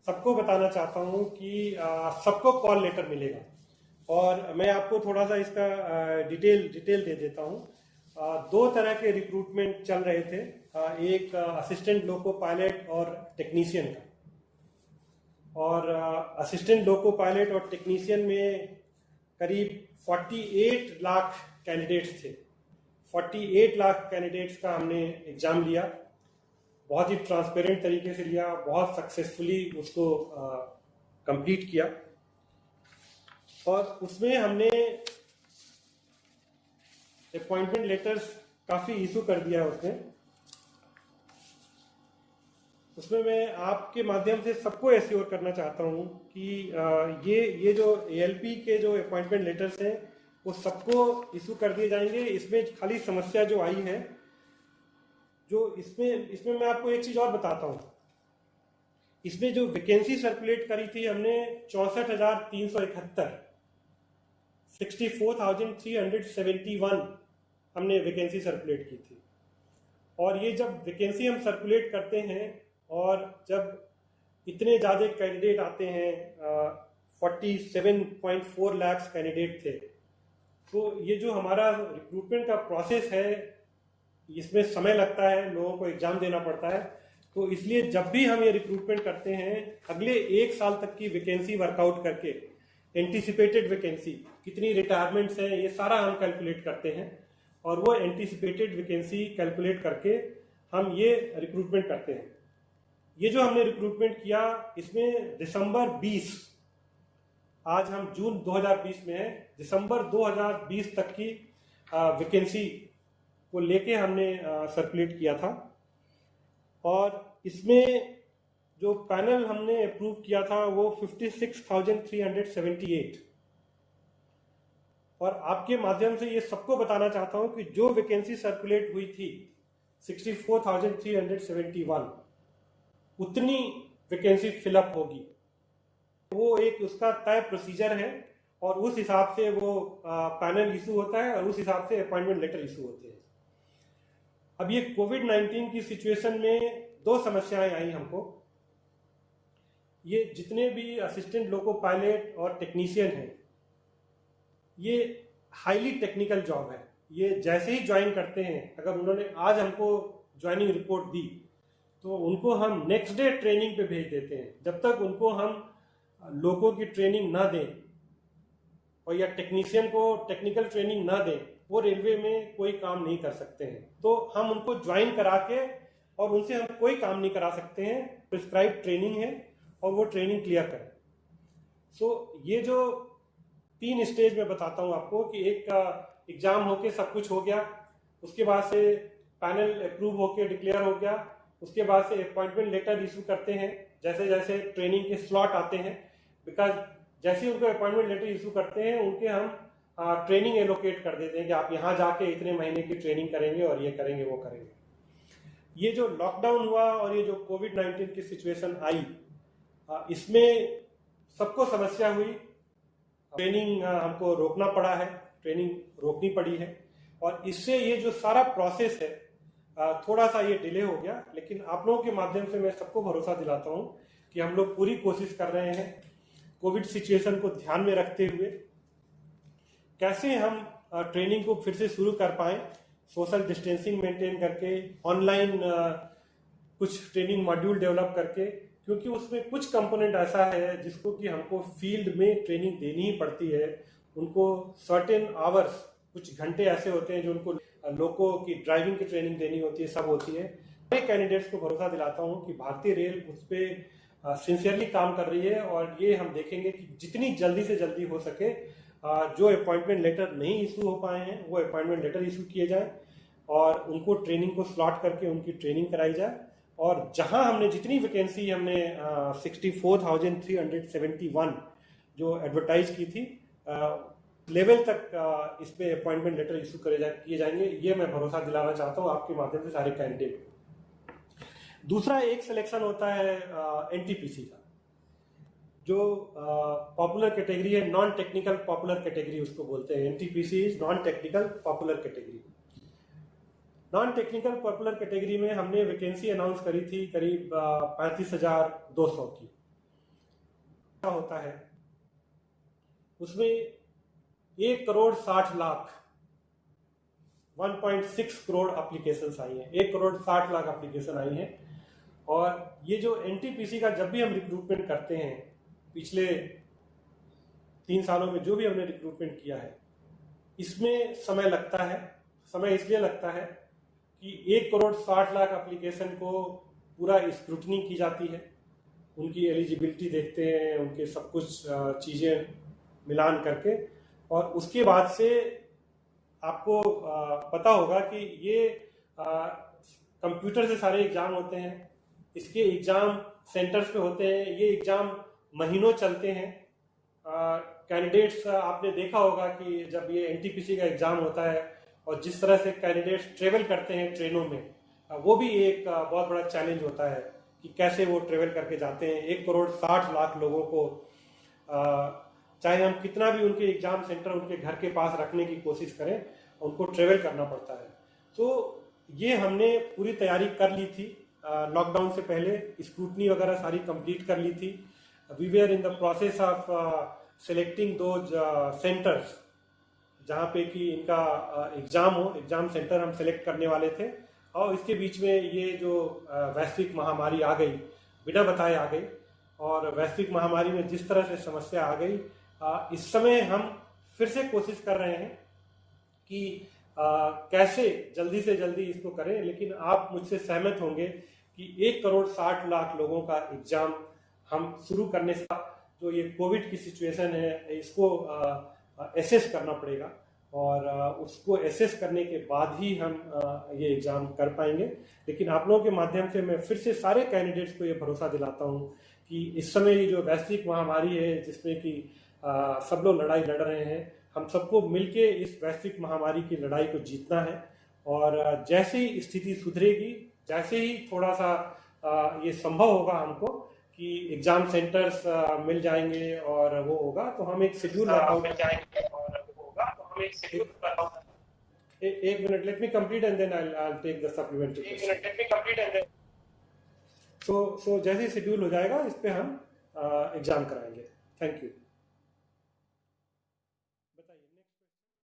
सबको बताना चाहता हूँ कि सबको कॉल लेटर मिलेगा। और मैं आपको थोड़ा सा इसका डिटेल दे देता हूँ। दो तरह के रिक्रूटमेंट चल रहे थे। एक असिस्टेंट लोको पायलट और टेक्नीशियन का। और असिस्टेंट लोको पायलट और टेक्नीशियन में करीब 48 लाख कैंडिडेट्स थे। 48 लाख कैंडिडेट्स का हमने एग्ज़ाम लिया, बहुत ही ट्रांसपेरेंट तरीके से लिया, बहुत सक्सेसफुली उसको कंप्लीट किया। और उसमें हमने अपॉइंटमेंट लेटर्स काफ़ी इशू कर दिया उसमें मैं आपके माध्यम से सबको एश्योर करना चाहता हूँ कि ये जो एएलपी के जो अपॉइंटमेंट लेटर्स हैं वो सबको इशू कर दिए जाएंगे। इसमें खाली समस्या जो आई है, जो इसमें मैं आपको एक चीज़ और बताता हूँ। इसमें जो वैकेंसी सर्कुलेट करी थी हमने 64,371, 64,371 हमने वैकेंसी सर्कुलेट की थी। और ये जब वैकेंसी हम सर्कुलेट करते हैं और जब इतने ज़्यादा कैंडिडेट आते हैं, 47.4 लाख कैंडिडेट थे, तो ये जो हमारा रिक्रूटमेंट का प्रोसेस है इसमें समय लगता है, लोगों को एग्जाम देना पड़ता है। तो इसलिए जब भी हम ये रिक्रूटमेंट करते हैं अगले एक साल तक की वैकेंसी वर्कआउट करके, एंटीसिपेटेड वैकेंसी कितनी रिटायरमेंट्स हैं ये सारा हम कैलकुलेट करते हैं और वो एंटीसिपेटेड वैकेंसी कैलकुलेट करके हम ये रिक्रूटमेंट करते हैं। ये जो हमने रिक्रूटमेंट किया इसमें दिसंबर 20, आज हम जून 2020 में है, दिसंबर 2020 तक की वैकेंसी को लेके हमने सर्कुलेट किया था। और इसमें जो पैनल हमने अप्रूव किया था वो 56,378। और आपके माध्यम से ये सबको बताना चाहता हूं कि जो वैकेंसी सर्कुलेट हुई थी 64,371, उतनी वैकेंसी फिलअप होगी। वो एक उसका तय प्रोसीजर है और उस हिसाब से वो पैनल इशू होता है और उस हिसाब से अपॉइंटमेंट लेटर इशू होते हैं। अब ये कोविड-19 की सिचुएशन में दो समस्याएं आई हमको। ये जितने भी असिस्टेंट लोको पायलट और टेक्नीशियन हैं, ये हाईली टेक्निकल जॉब है। ये जैसे ही ज्वाइन करते हैं, अगर उन्होंने आज हमको ज्वाइनिंग रिपोर्ट दी तो उनको हम नेक्स्ट डे ट्रेनिंग पे भेज देते हैं। जब तक उनको हम लोगों की ट्रेनिंग ना दें और या टेक्नीशियन को टेक्निकल ट्रेनिंग ना दें, वो रेलवे में कोई काम नहीं कर सकते हैं। तो हम उनको ज्वाइन करा के और उनसे हम कोई काम नहीं करा सकते हैं। प्रिस्क्राइब ट्रेनिंग है और वो ट्रेनिंग क्लियर करें। ये जो 3 स्टेज में बताता हूँ आपको कि एक एग्जाम होके सब कुछ हो गया, उसके बाद से पैनल अप्रूव होके डिक्लेयर हो गया, उसके बाद से अपॉइंटमेंट लेटर इशू करते हैं जैसे जैसे ट्रेनिंग के स्लॉट आते हैं। बिकॉज जैसे ही उनको अपॉइंटमेंट लेटर इशू करते हैं उनके हम ट्रेनिंग एलोकेट कर देते हैं कि आप यहाँ जाके इतने महीने की ट्रेनिंग करेंगे और ये करेंगे वो करेंगे। ये जो लॉकडाउन हुआ और ये जो कोविड-19 की सिचुएशन आई, इसमें सबको समस्या हुई। ट्रेनिंग हमको रोकना पड़ा है, ट्रेनिंग रोकनी पड़ी है और इससे ये जो सारा प्रोसेस है थोड़ा सा ये डिले हो गया। लेकिन आप लोगों के माध्यम से मैं सबको भरोसा दिलाता हूँ कि हम लोग पूरी कोशिश कर रहे हैं कोविड सिचुएशन को ध्यान में रखते हुए कैसे हम ट्रेनिंग को फिर से शुरू कर पाए, सोशल डिस्टेंसिंग मेंटेन करके, ऑनलाइन कुछ ट्रेनिंग मॉड्यूल डेवलप करके, क्योंकि उसमें कुछ कंपोनेंट ऐसा है जिसको कि हमको फील्ड में ट्रेनिंग देनी ही पड़ती है। उनको सर्टेन आवर्स, कुछ घंटे ऐसे होते हैं जो उनको लोगों की ड्राइविंग की ट्रेनिंग देनी होती है, सब होती है। मैं कैंडिडेट्स को भरोसा दिलाता हूँ कि भारतीय रेल उस पर सिंसियरली काम कर रही है और ये हम देखेंगे कि जितनी जल्दी से जल्दी हो सके जो अपॉइंटमेंट लेटर नहीं इशू हो पाए हैं वो अपॉइंटमेंट लेटर इशू किए जाए और उनको ट्रेनिंग को स्लॉट करके उनकी ट्रेनिंग कराई जाए। और जहां हमने जितनी वैकेंसी हमने 64,371 जो एडवर्टाइज की थी लेवल तक इस पे अपॉइंटमेंट लेटर इशू किए जाएंगे, ये मैं भरोसा दिलाना चाहता हूँ आपके माध्यम से सारे कैंडिडेट। दूसरा एक सिलेक्शन होता है एनटीपीसी का, जो पॉपुलर कैटेगरी है, नॉन टेक्निकल पॉपुलर कैटेगरी उसको बोलते हैं। NTPC is non technical popular category. Non technical popular category में हमने वैकेंसी अनाउंस करी थी करीब 35,200 की। होता है उसमें 1,60,00,000 1.6 करोड़ एप्लीकेशंस आई हैं, 1,60,00,000 एप्लीकेशन आई हैं। और ये जो एनटीपीसी का जब भी हम रिक्रूटमेंट करते हैं, पिछले 3 सालों में जो भी हमने रिक्रूटमेंट किया है, इसमें समय लगता है। समय इसलिए लगता है कि 1,60,00,000 एप्लीकेशन को पूरा स्क्रूटनी की जाती है, उनकी एलिजिबिलिटी देखते हैं, उनके सब कुछ चीज़ें मिलान करके, और उसके बाद से आपको पता होगा कि ये कंप्यूटर से सारे एग्ज़ाम होते हैं, इसके एग्ज़ाम सेंटर्स पे होते हैं, ये एग्ज़ाम महीनों चलते हैं। कैंडिडेट्स आपने देखा होगा कि जब ये एनटीपीसी का एग्ज़ाम होता है और जिस तरह से कैंडिडेट्स ट्रेवल करते हैं ट्रेनों में, वो भी एक बहुत बड़ा चैलेंज होता है कि कैसे वो ट्रेवल करके जाते हैं। 1,60,00,000 लोगों को चाहे हम कितना भी उनके एग्जाम सेंटर उनके घर के पास रखने की कोशिश करें, उनको ट्रेवल करना पड़ता है। तो ये हमने पूरी तैयारी कर ली थी, लॉकडाउन से पहले स्क्रूटनी वगैरह सारी कंप्लीट कर ली थी। We were in the process of selecting those centres जहाँ पे कि इनका एग्ज़ाम हो, एग्ज़ाम सेंटर हम सेलेक्ट करने वाले थे। और इसके बीच में ये जो वैश्विक महामारी आ गई, बिना बताए आ गई, और वैश्विक महामारी में जिस तरह से समस्या आ गई, इस समय हम फिर से कोशिश कर रहे हैं कि कैसे जल्दी से जल्दी इसको करें। लेकिन आप मुझसे सहमत होंगे कि 1,60,00,000 लोगों का एग्ज़ाम हम शुरू करने से जो ये कोविड की सिचुएशन है, इसको एसेस करना पड़ेगा, और उसको एसेस करने के बाद ही हम ये एग्ज़ाम कर पाएंगे। लेकिन आप लोगों के माध्यम से मैं फिर से सारे कैंडिडेट्स को ये भरोसा दिलाता हूँ कि इस समय ये जो वैश्विक महामारी है, जिसमें कि सब लोग लड़ाई लड़ रहे हैं, हम सबको मिलके इस वैश्विक महामारी की लड़ाई को जीतना है। और जैसे ही स्थिति सुधरेगी, जैसे ही थोड़ा सा ये संभव होगा हमको कि एग्ज़ाम सेंटर्स मिल जाएंगे और वो होगा, तो हम एक शेड्यूल एक minute, let me complete and then I take the supplementary question. So जैसे ही शेड्यूल हो जाएगा, इस पे हम एग्जाम कराएंगे। Thank you.